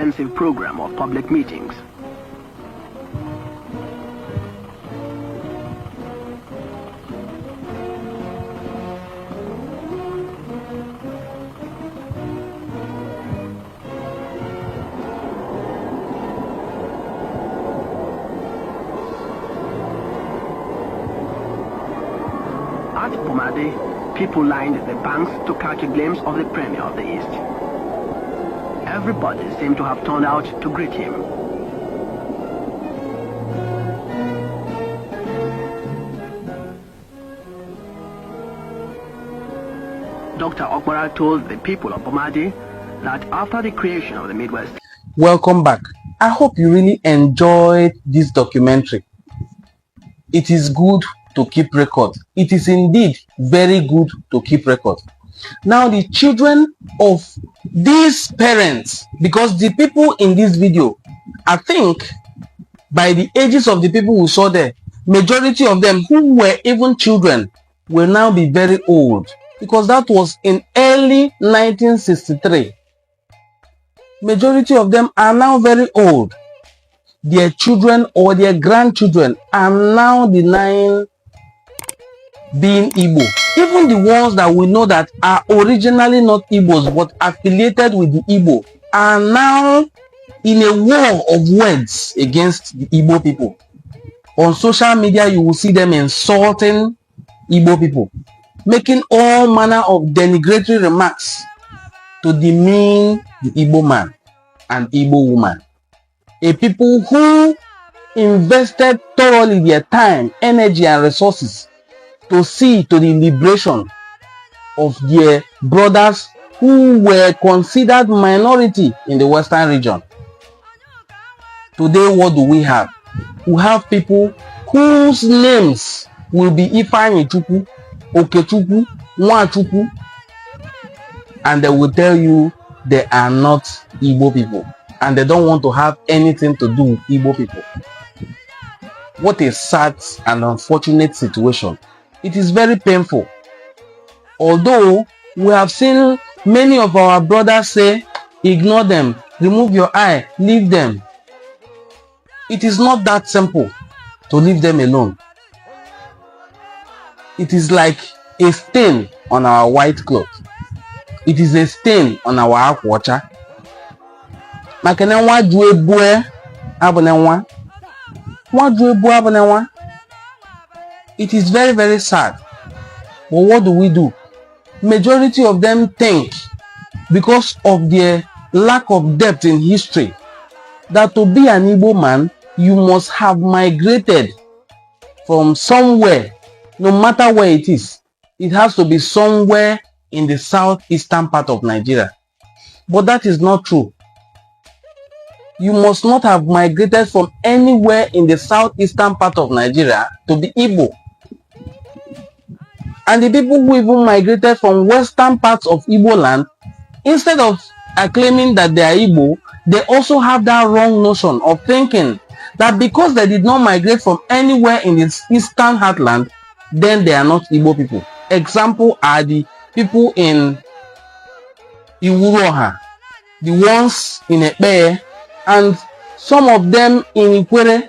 extensive program of public meetings. At Pomade, people lined the banks to catch a glimpse of the Premier of the East. Everybody seemed to have turned out to greet him. Dr. Okpara told the people of Pomade that after the creation of the Midwest... Welcome back. I hope you really enjoyed this documentary. It is good to keep record. It is indeed very good to keep record. Now the children of these parents, because the people in this video, I think by the ages of the people we saw there, majority of them who were even children will now be very old, because that was in early 1963. Majority of them are now very old. Their children or their grandchildren are now denying being Igbo. Even the ones that we know that are originally not Igbos but affiliated with the Igbo are now in a war of words against the Igbo people. On social media, you will see them insulting Igbo people, making all manner of denigratory remarks to demean the Igbo man and Igbo woman. A people who invested thoroughly their time, energy, and resources to see to the liberation of their brothers who were considered minority in the Western region. Today, what do we have? We have people whose names will be Ifeanyi Chukwu, Okechukwu, Nwachukwu, and they will tell you they are not Igbo people and they don't want to have anything to do with Igbo people. What a sad and unfortunate situation. It is very painful. Although we have seen many of our brothers say, ignore them, remove your eye, leave them. It is not that simple to leave them alone. It is like a stain on our white cloth. It is a stain on our aquacha. It is very, very sad. But what do? Majority of them think, because of their lack of depth in history, that to be an Igbo man, you must have migrated from somewhere, no matter where it is. It has to be somewhere in the southeastern part of Nigeria. But that is not true. You must not have migrated from anywhere in the southeastern part of Nigeria to be Igbo. And the people who even migrated from western parts of Igbo land, instead of claiming that they are Igbo, they also have that wrong notion of thinking that because they did not migrate from anywhere in its eastern heartland, then they are not Igbo people. Example are the people in Iwuroha, the ones in Ekpe, and some of them in Ikwere,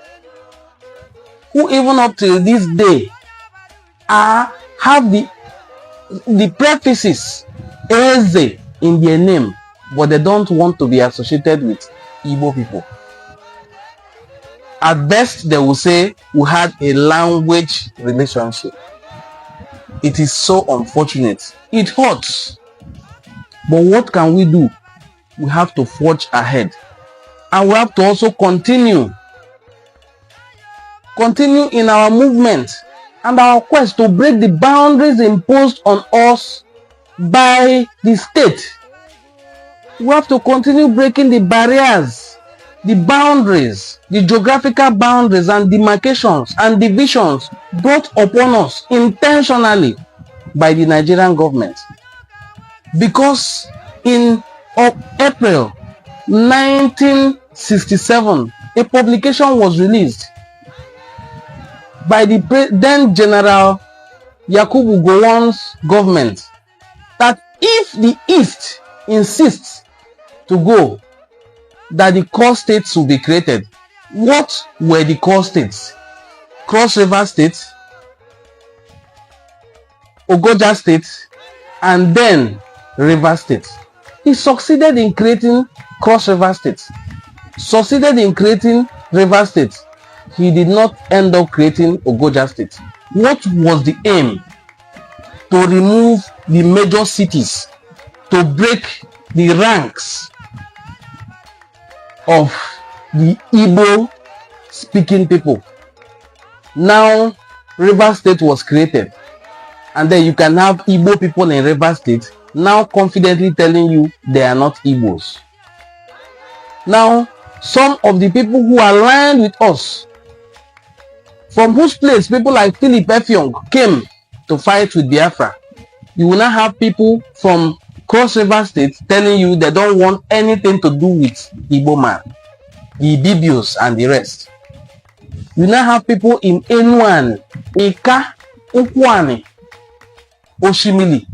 who even up to this day have the prefixes Eze in their name, but they don't want to be associated with Igbo people. At best, they will say we had a language relationship. It is so unfortunate. It hurts. But what can we do? We have to forge ahead. And we have to also continue in our movement and our quest to break the boundaries imposed on us by the state. We have to continue breaking the barriers, the boundaries, the geographical boundaries and demarcations and divisions brought upon us intentionally by the Nigerian government. Because in April 1967, a publication was released by the then General Yakubu Gowon's government that if the East insists to go, that the core states will be created. What were the core states? Cross River State, Ogoja State, and then River State. He succeeded in creating Cross River State, succeeded in creating River State. He did not end up creating Ogoja State. What was the aim? To remove the major cities, to break the ranks of the Igbo speaking people. Now River State was created, and then you can have Igbo people in River State now confidently telling you they are not Igbos. Now some of the people who aligned with us, from whose place people like Philip Effiong came to fight with Biafra, you will now have people from Cross River State telling you they don't want anything to do with Igbo man, the Ibibios and the rest. You now have people in Enuan, Eka, Ukwane, Oshimili,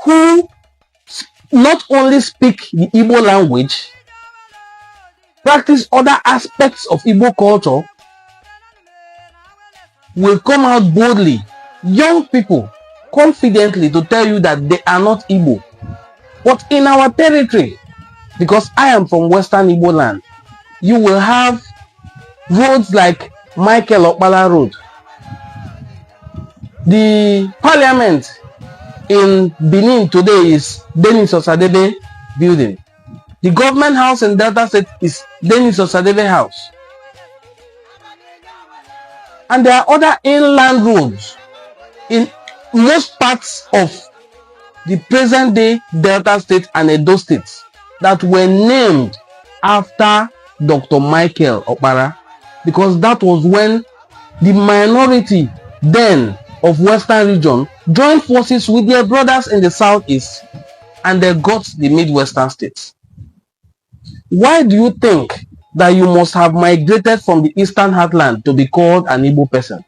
who not only speak the Igbo language, practice other aspects of Igbo culture, will come out boldly, young people, confidently to tell you that they are not Igbo. But in our territory, because I am from Western Igbo land, you will have roads like Michael Okpala Road. The parliament in Benin today is Denis Osadebe building. The government house in Delta State is Denis Osadebe house. And there are other inland roads in most parts of the present day Delta State and Edo States that were named after Dr. Michael Okpara, because that was when the minority then of Western Region joined forces with their brothers in the Southeast and they got the Midwestern States. Why do you think that you must have migrated from the Eastern Heartland to be called an Igbo person?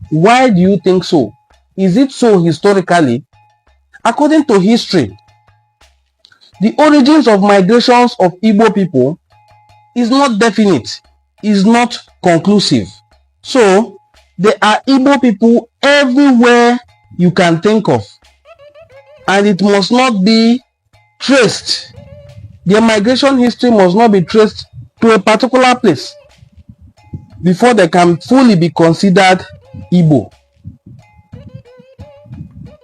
Why do you think so? Is it so historically? According to history, the origins of migrations of Igbo people is not definite, is not conclusive. So, there are Igbo people everywhere you can think of, and it must not be traced. Their migration history must not be traced to a particular place before they can fully be considered Igbo.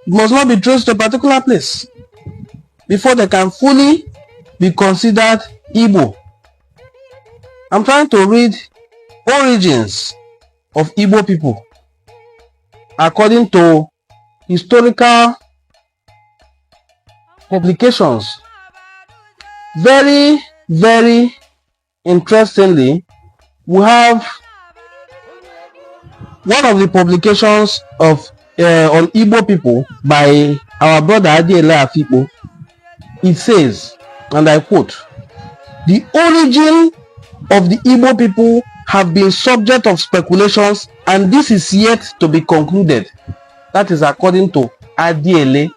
It must not be traced to a particular place before they can fully be considered Igbo. I'm trying to read origins of Igbo people according to historical publications. Very, very interestingly, we have one of the publications of on Igbo people by our brother Adiele Afikpo. It says, and I quote, "The origin of the Igbo people have been subject of speculations, and this is yet to be concluded." That is according to Adiele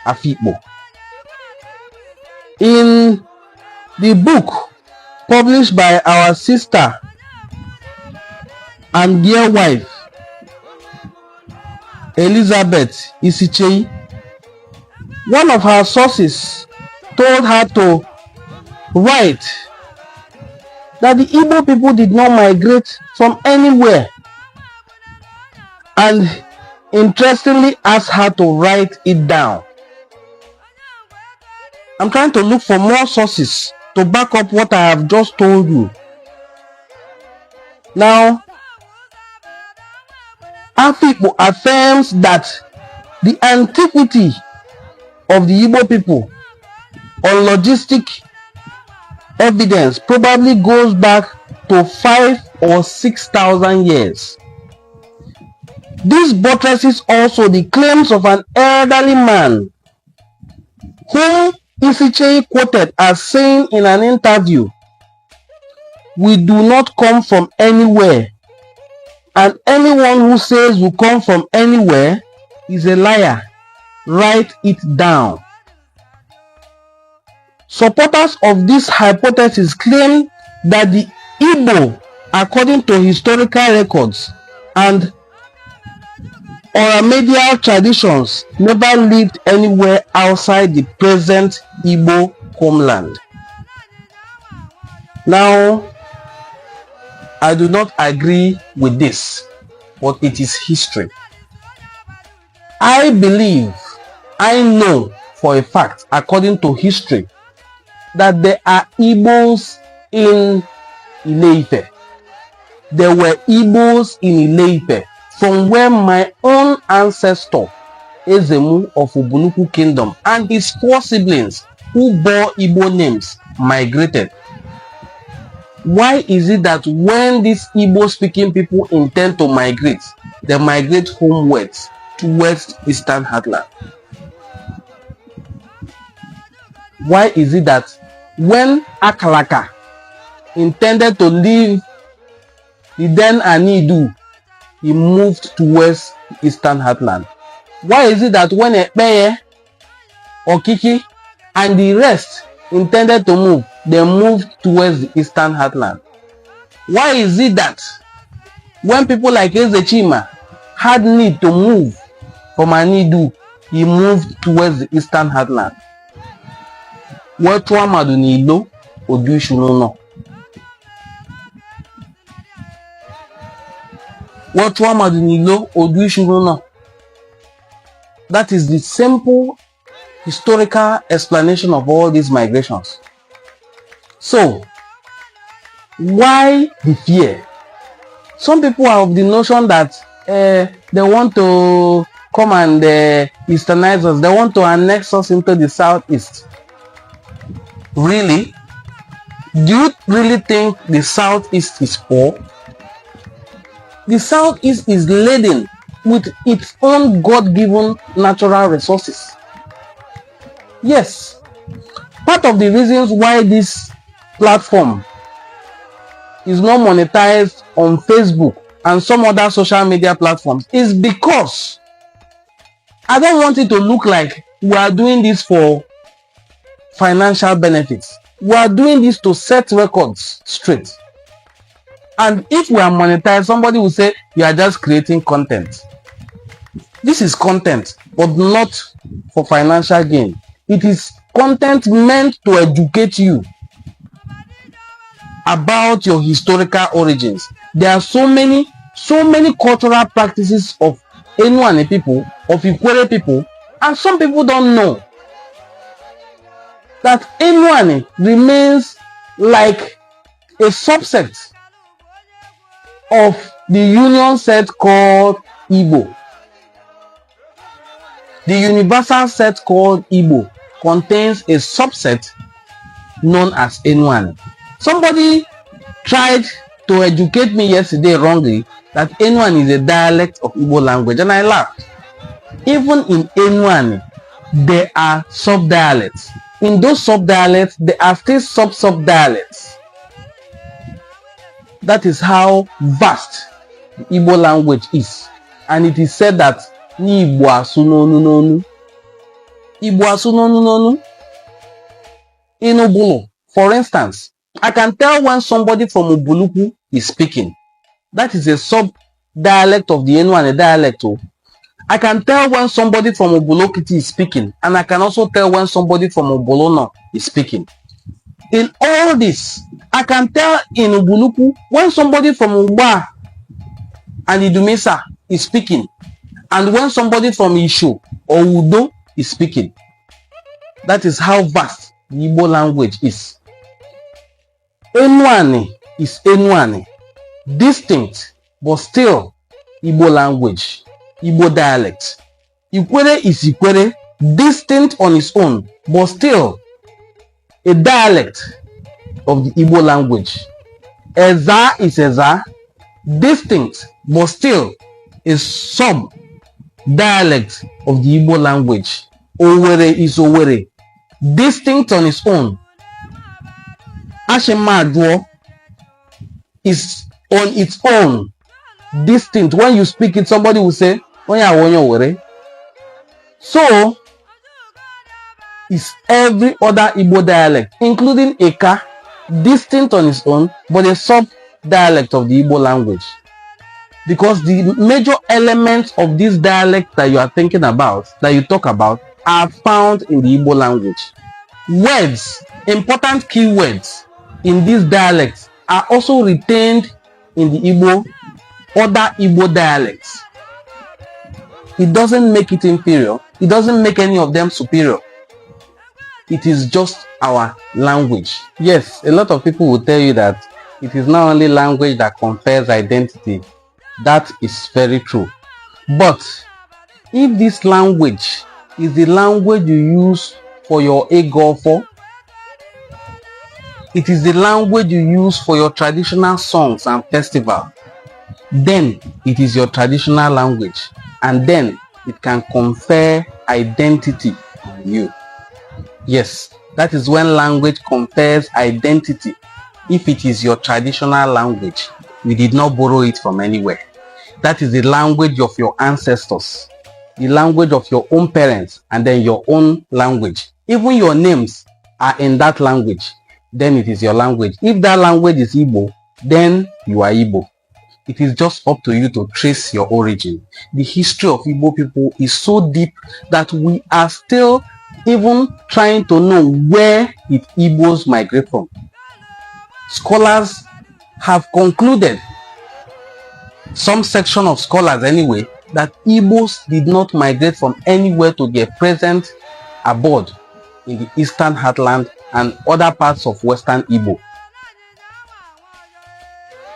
Afikpo. In the book published by our sister and dear wife Elizabeth Isichei, one of her sources told her to write that the Igbo people did not migrate from anywhere, and interestingly asked her to write it down. I'm trying to look for more sources to back up what I have just told you. Now, Afikpo affirms that the antiquity of the Igbo people on logistic evidence probably goes back to 5,000 or 6,000 years. This buttresses also the claims of an elderly man whom Isichei quoted as saying in an interview, "We do not come from anywhere, and anyone who says we come from anywhere is a liar. Write it down." Supporters of this hypothesis claim that the Igbo, according to historical records and oral medial traditions, never lived anywhere outside the present Igbo homeland. Now, I do not agree with this, but it is history. I believe, I know for a fact, according to history, that there are Igbos in Ile-Ife. There were Igbos in Ile-Ife, from where my own ancestor, Ezemu of Obunuku Kingdom, and his 4 siblings who bore Igbo names migrated. Why is it that when these Igbo-speaking people intend to migrate, they migrate homewards towards Eastern Heartland? Why is it that when Akalaka intended to leave the then Anidu, he moved towards Eastern Heartland? Why is it that when Ekpeye, Okiki, and the rest intended to move, they moved towards the Eastern Heartland? Why is it that when people like Ezechima had need to move from Anidu, he moved towards the Eastern Heartland? What Tuamadu Nilo Odushuno? What Tuamadu Nilo Odushuno? That is the simple historical explanation of all these migrations. So, why the fear? Some people are of the notion that they want to come and easternize us. They want to annex us into the southeast. Really? Do you really think the southeast is poor? The southeast is laden with its own God-given natural resources. Yes. Part of the reasons why this platform is not monetized on Facebook and some other social media platforms is because I don't want it to look like we are doing this for financial benefits. We are doing this to set records straight. And if we are monetized, somebody will say you are just creating content. This is content, but not for financial gain. It is content meant to educate you about your historical origins. There are so many cultural practices of Enuane people, of Ikwere people, and some people don't know that Enuane remains like a subset of the union set called Igbo. The universal set called Igbo contains a subset known as Enuane. Somebody tried to educate me yesterday wrongly that Enuane is a dialect of Igbo language, and I laughed. Even in Enuane, there are sub-dialects. In those sub-dialects, there are still sub-dialects. That is how vast the Igbo language is. And it is said that Igbo asunonunonu. Igbo asunonunonu. In Ubulu, for instance, I can tell when somebody from Ubuluku is speaking. That is a sub-dialect of the Enuane dialect. I can tell when somebody from Ubulokiti is speaking, and I can also tell when somebody from Ubolono is speaking. In all this, I can tell in Ubuluku when somebody from Uba and Idumesa is speaking, and when somebody from Isho or Udo is speaking. That is how vast the Igbo language is. Enuane is Enuane, distinct but still Igbo language, Igbo dialect. Ikwere is Ikwere, distinct on its own but still a dialect of the Igbo language. Eza is Eza, distinct but still a sub-dialect of the Igbo language. Owere is Owere, distinct on its own. Ashemadwo is on its own, distinct. When you speak it, somebody will say, Oya Owere. So, is every other Igbo dialect, including Eka, distinct on its own, but a sub-dialect of the Igbo language. Because the major elements of this dialect that you are thinking about, that you talk about, are found in the Igbo language. Words, important keywords in these dialects are also retained in the other Igbo dialects. It doesn't make it inferior. It doesn't make any of them superior. It is just our language. Yes, a lot of people will tell you that it is not only language that confers identity. That is very true. But if this language is the language you use for your Igbo, it is the language you use for your traditional songs and festival, then it is your traditional language, and then it can confer identity on you. Yes, that is when language confers identity. If it is your traditional language, you did not borrow it from anywhere. That is the language of your ancestors, the language of your own parents, and then your own language. Even your names are in that language, then it is your language. If that language is Igbo, then you are Igbo. It is just up to you to trace your origin. The history of Igbo people is so deep that we are still even trying to know where Igbos migrate from. Scholars have concluded, some section of scholars anyway, that Igbos did not migrate from anywhere to their present abode in the Eastern Heartland and other parts of Western Igbo.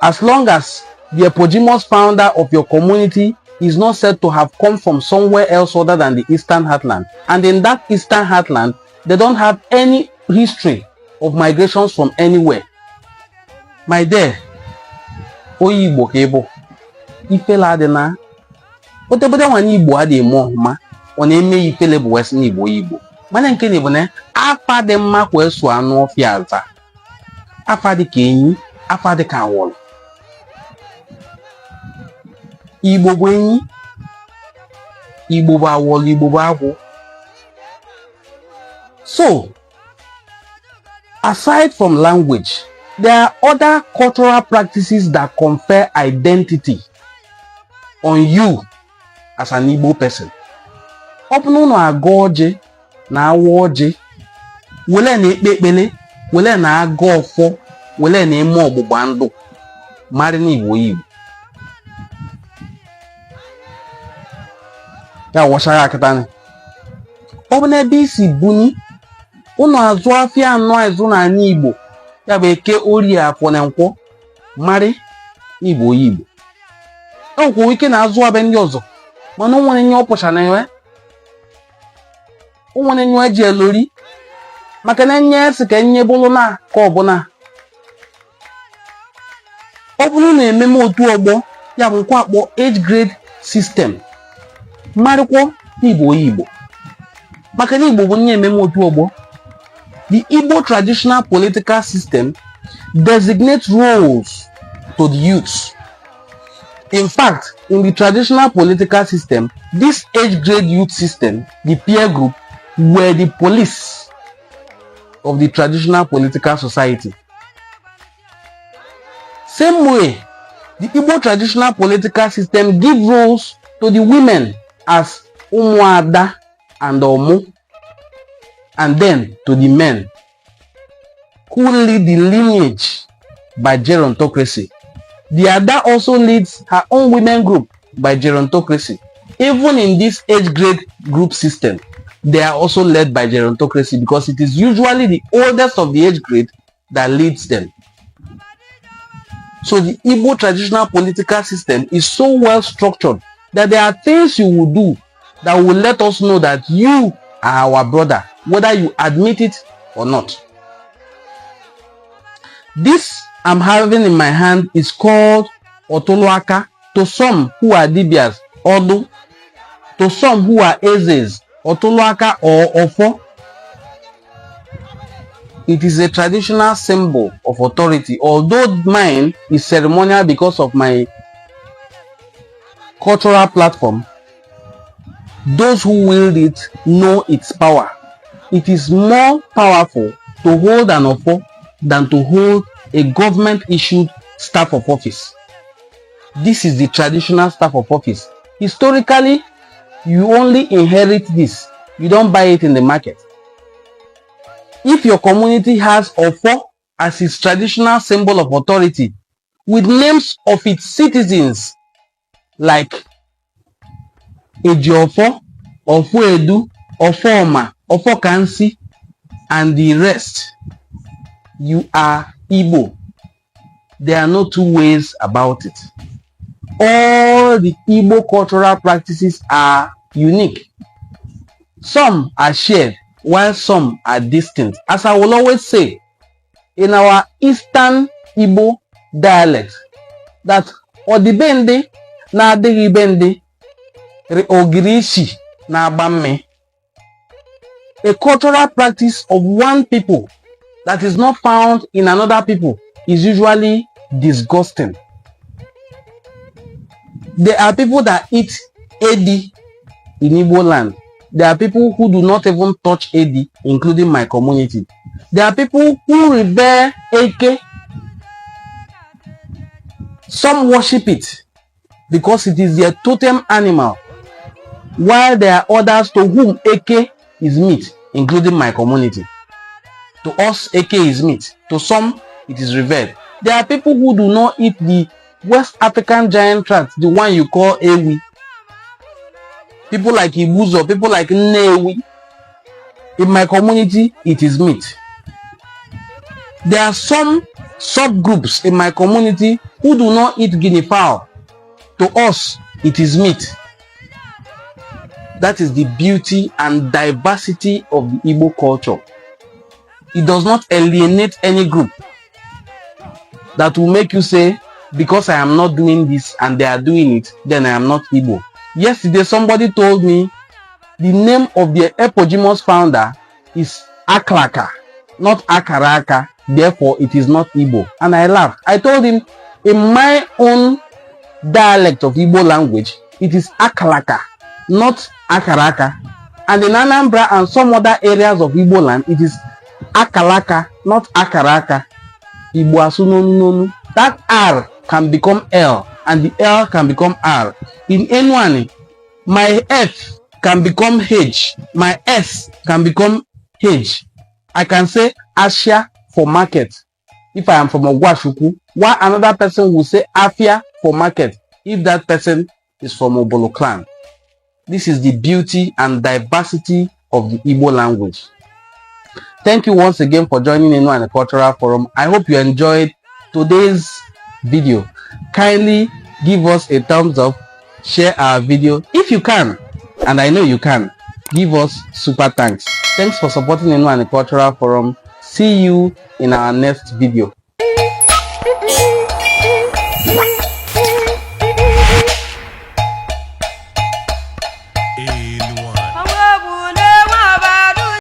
As long as the eponymous founder of your community is not said to have come from somewhere else other than the Eastern Heartland, and in that Eastern Heartland they don't have any history of migrations from anywhere, my dear, Igbo Igbo ifele adịna otebodo nwanyị Igbo adị eme ọhụma ọ na-eme ifele bụ wesi n'Igbo Igbo mana nke na bụ na afa dị mma kwa eso anụ ọfịa aza, afa dị ka enyi, afa dị ka awọlụ. Igbo bụ enyi, Igbo bụ awọlụ, Igbo bụ agwụ. So, aside from language, there are other cultural practices that confer identity on you as an Igbo person. Ọbụna ụnụ agụ ọjị na awa ọjị, wele na ekpe ekpele, wele na agụ ọfọ, wele na eme ọgbụgba ndụ, mara na Igbo Igbo. Ya wachara akịta. Ọbụna ebe isi buni, ụnụ azụ afịa anọ azụ na anyị Igbo, ya bụ eke Orie Afọ na Nkwọ, mara Igbo Igbo. Enwekwa ike na-azụ abe ndị ọzọ, mana onwere nye ọpụcha na enwe, onwere nye eji elori, maka na nye esi ka nye bụrụ na ka ọbụna. Ọ bụrụ na ememe otu ọgbọ, ya bụ nkwa akpọ age grade system, marịkwa Igbo Igbo, maka na Igbo bụ nye ememe otu ọgbọ. The Igbo traditional political system designates roles to the youths. In fact, in the traditional political system, this age grade youth system, the peer group, were the police of the traditional political society. Same way, the Igbo traditional political system gives roles to the women as Umuada and Omu, and then to the men who lead the lineage by gerontocracy. The Ada also leads her own women group by gerontocracy. Even in this age grade group system, they are also led by gerontocracy because it is usually the oldest of the age grade that leads them. So the Igbo traditional political system is so well structured that there are things you will do that will let us know that you are our brother, whether you admit it or not. This I'm having in my hand is called Otoloaka. To some who are Dibias, Odu. To some who are Ezes, Otoloaka or Ofo. It is a traditional symbol of authority, although mine is ceremonial because of my cultural platform. Those who wield it know its power. it is more powerful to hold an offer than to hold a government-issued staff of office. This is the traditional staff of office. Historically, you only inherit this. You don't buy it in the market. If your community has offer as its traditional symbol of authority, with names of its citizens like Ejiofo, Ofoedu, Ofoma, Ofokansi, and the rest, you are Igbo. There are no two ways about it. All the Igbo cultural practices are unique. Some are shared, while some are distinct. As I will always say, in our Eastern Igbo dialect, that Odibende na Adigibende Ogirishi na Abamme. A cultural practice of one people that is not found in another people is usually disgusting. There are people that eat Edi in Igbo land. There are people who do not even touch Edi, including my community. There are people who revere Eke. Some worship it because it is their totem animal, while there are others to whom Eke is meat, including my community. To us, Eke is meat. To some, it is revered. There are people who do not eat the West African giant rat, the one you call Ewi. People like Ibuzo, people like Nnewi. In my community, it is meat. There are some subgroups in my community who do not eat guinea fowl. To us, it is meat. That is the beauty and diversity of the Igbo culture. It does not alienate any group that will make you say, because I am not doing this and they are doing it, then I am not Igbo. Yesterday, somebody told me the name of the eponymous founder is Aklaka, not Akaraka. Therefore, it is not Igbo. And I laughed. I told him, in my own dialect of Igbo language, it is Akalaka, not Akaraka. And in Anambra and some other areas of Igbo land, it is Akalaka, not Akaraka. Igbo asunonu. That R can become L, and the L can become R. In N1, my F can become H, my S can become H. I can say Asia for market if I am from Ogwashuku, while another person will say Afia for market if that person is from Obolo clan. This is the beauty and diversity of the Igbo language. Thank you once again for joining Enu and the Cultural Forum. I hope you enjoyed today's video. Kindly give us a thumbs up, share our video if you can, and I know you can. Give us super thanks. Thanks for supporting Enu and the Cultural Forum. See you in our next video.